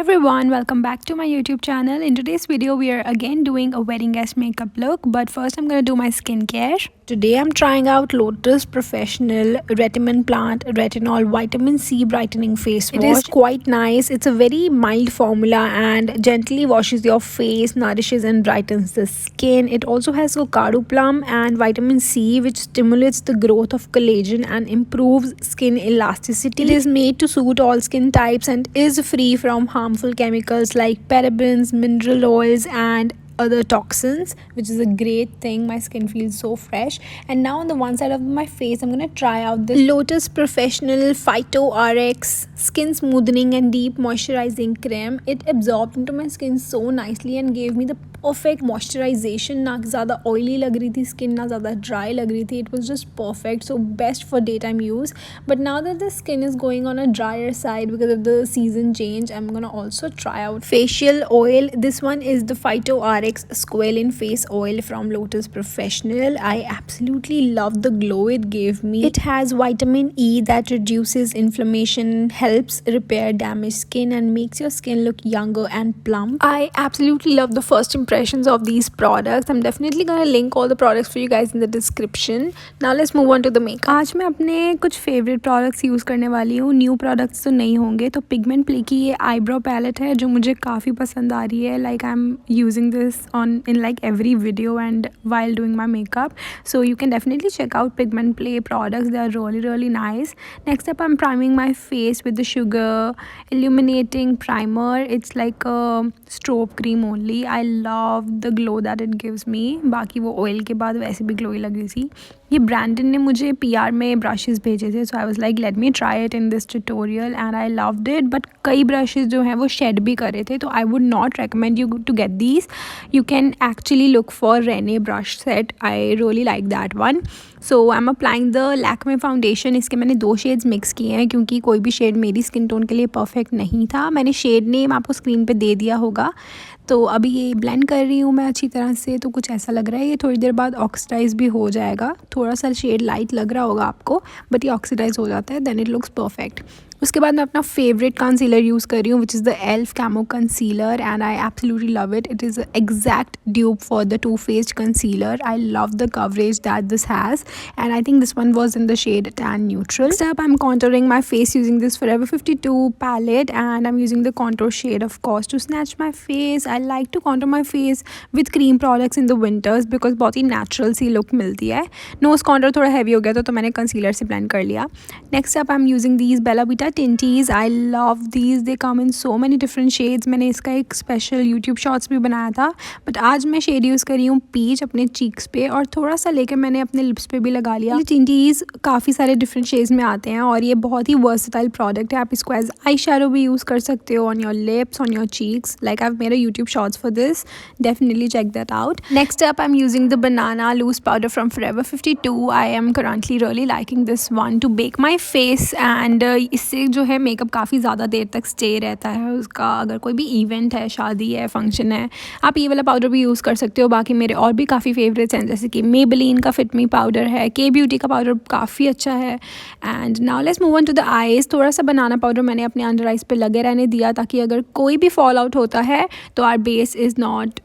everyone, welcome back to my YouTube channel. In today's video we are again doing a wedding guest makeup look, but first I'm gonna do my skincare. Today I'm trying out Lotus Professional Retinol Plant Retinol Vitamin C Brightening Face Wash. It is quite nice. It's a very mild formula and gently washes your face, nourishes and brightens the skin. It also has avocado plum and vitamin C, which stimulates the growth of collagen and improves skin elasticity. It is made to suit all skin types and is free from harmful chemicals like parabens, mineral oils and other toxins, which is a great thing. My skin feels so fresh. And now on the one side of my face I'm gonna try out this Lotus Professional Phyto RX skin smoothing and deep moisturizing cream. It absorbed into my skin so nicely and gave me the perfect moisturization. ना ज़्यादा oily लग रही थी skin, ना ज़्यादा dry लग रही थी. It was just perfect, so best for daytime use. But now that the skin is going on a drier side because of the season change, I'm gonna also try out facial oil. This one is the Phyto RX Squalene Face Oil from Lotus Professional. I absolutely love the glow it gave me. It has vitamin E that reduces inflammation, helps repair damaged skin and makes your skin look younger and plump. I absolutely love the first impressions of these products. I'm definitely gonna link all the products for you guys in the description. Now let's move on to the makeup. आज मैं अपने कुछ favourite products use करने वाली हूँ. New products तो नहीं होंगे. तो पिगमेंट प्ले की ये आईब्रो पैलेट है जो मुझे काफ़ी पसंद आ रही है. Like I am using this on in like every video and while doing my makeup, so you can definitely check out Pigment Play products. They are really nice. Next up I'm priming my face with the Sugar Illuminating Primer. It's like a strobe cream only. I love the glow that it gives me. बाकी वो oil के बाद वैसे भी glowy लग रही थी. ये ब्रांडन ने मुझे PR में ब्रशेस भेजे थे, so I was like let me try it in this tutorial and I loved it. But कई ब्रशेस जो हैं वो शेड भी कर रहे थे, तो I would not recommend you to get these. You can actually look for Rene brush set. I really like that one. So I'm applying the Lakme foundation. इसके मैंने 2 शेड्स मिक्स किए हैं क्योंकि कोई भी शेड मेरी स्किन टोन के लिए परफेक्ट नहीं था. मैंने शेड नेम आपको स्क्रीन पे दे दिया होगा. तो अभी ये ब्लेंड कर रही हूँ मैं अच्छी तरह से. तो कुछ ऐसा लग रहा है ये थोड़ी देर बाद ऑक्सीडाइज भी हो जाएगा. थोड़ा सा शेड लाइट लग रहा होगा आपको, बट ये ऑक्सीडाइज हो जाता है, देन इट लुक्स परफेक्ट. उसके बाद मैं अपना फेवरेट कंसीलर यूज़ कर रही हूँ, which is the Elf camo concealer and I absolutely love it. It is exact dupe for the Too Faced concealer. I love the coverage that this has and I think this one was in the shade tan neutral. Next up I'm contouring my face using this Forever 52 palette and I'm using the contour shade of course to snatch my face. I like to contour my face with cream products in the winters because बहुत ही natural सी look मिलती है. Nose contour थोड़ा heavy हो गया तो मैंने concealer से blend कर लिया. Next up I'm using these Bella Vita Tinties. I love these. They come in so many different shades. मैंने इसका एक special YouTube shorts भी बनाया था, but आज मैं shade यूज़ कर रही हूँ peach अपने cheeks पे और थोड़ा सा लेके मैंने अपने lips पे भी लगा लिया. Tinties काफ़ी सारे different shades में आते हैं और ये बहुत ही versatile product है. आप इसको as eye shadow भी यूज़ कर सकते हो on your lips, on your cheeks. Like I've made a YouTube shorts for this. Definitely check that out. Next up I'm using the Banana Loose Powder from Forever 52. I am currently really liking this one to bake my face and इससे जो है makeup काफ़ी ज़्यादा देर तक stay रहता है उसका. अगर कोई भी इवेंट है, शादी है, फंक्शन है, आप ये वाला पाउडर भी यूज़ कर सकते हो. बाकी मेरे और भी काफ़ी फेवरेट्स हैं जैसे कि Maybelline का Fit Me पाउडर है, K Beauty का पाउडर काफ़ी अच्छा है. And now let's move on to the eyes. थोड़ा सा बनाना पाउडर मैंने अपने अंडर आइज पे लगे रहने दिया ताकि अगर कोई भी फॉल आउट होता है तो our base is not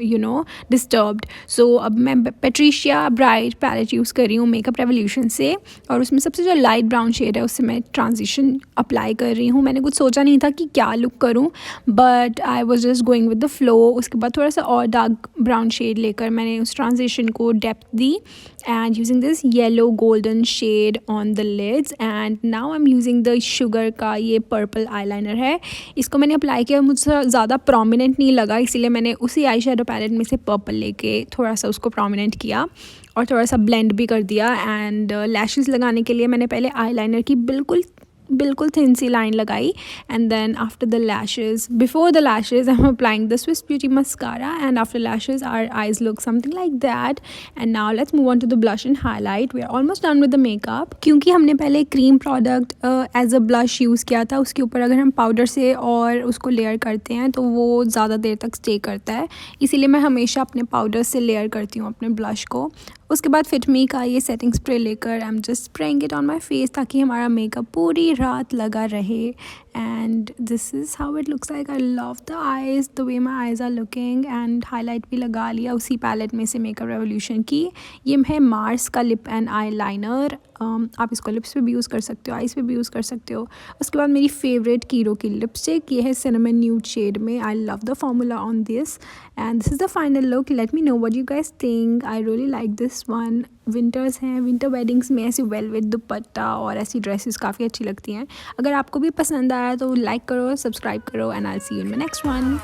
disturbed. So अब मैं पेट्रिशिया ब्राइट पैलेट यूज़ कर रही हूँ मेकअप रेवोल्यूशन से और उसमें सबसे जो लाइट ब्राउन शेड है उससे मैं ट्रांजिशन अप्लाई कर रही हूँ. मैंने कुछ सोचा नहीं था कि क्या लुक करूँ, but I was just going with the flow. उसके बाद थोड़ा सा और डार्क ब्राउन शेड लेकर मैंने उस ट्रांजिशन को डेप्थ दी and using this yellow golden shade on the lids. And now I am using the Sugar का ये पर्पल आईलाइनर है. इसको मैंने अप्लाई किया, मुझसे ज़्यादा प्रोमिनेंट नहीं लगा, इसीलिए मैंने उसी आई शेडो पैलेट में से पर्पल लेके थोड़ा सा उसको प्रोमिनेंट किया और थोड़ा सा ब्लेंड भी कर दिया. एंड लैशेस लगाने के लिए मैंने पहले आईलाइनर की बिल्कुल थिन सी लाइन लगाई and then after the lashes, before the lashes I am applying the Swiss Beauty mascara and after lashes our eyes look something like that. And now let's move on to the blush and highlight. We are almost done with the makeup. क्योंकि हमने पहले cream product as a blush use किया था, उसके ऊपर अगर हम powder से और उसको लेयर करते हैं तो वो ज़्यादा देर तक स्टे करता है, इसीलिए मैं हमेशा अपने पाउडर से लेयर करती हूँ अपने ब्लश को. उसके बाद फिट मी का ये सेटिंग स्प्रे लेकर I am just spraying it on my face ताकि हमारा मेकअप पूरी रात लगा रहे and this is how it looks like. I love the eyes, the way my eyes are looking, and highlight भी लगा लिया उसी पैलेट में से मेकअप रेवोल्यूशन की। ये है मार्स का लिप एंड आई लाइनर। आप इसको लिप्स पे भी यूज़ कर सकते हो, आइज़ पे भी यूज़ कर सकते हो। उसके बाद मेरी फेवरेट कीरो की लिपस्टिक, ये है सिनेमन न्यूड शेड में। आई love the formula on this and this is the final look. Let me know what you guys think. I really like this one. Winters हैं, विंटर वेडिंग्स में ऐसी velvet दुपट्टा और ऐसी dresses काफ़ी अच्छी लगती हैं। अगर आपको भी पसंद आया तो लाइक करो, सब्सक्राइब करो and I see you in my next one.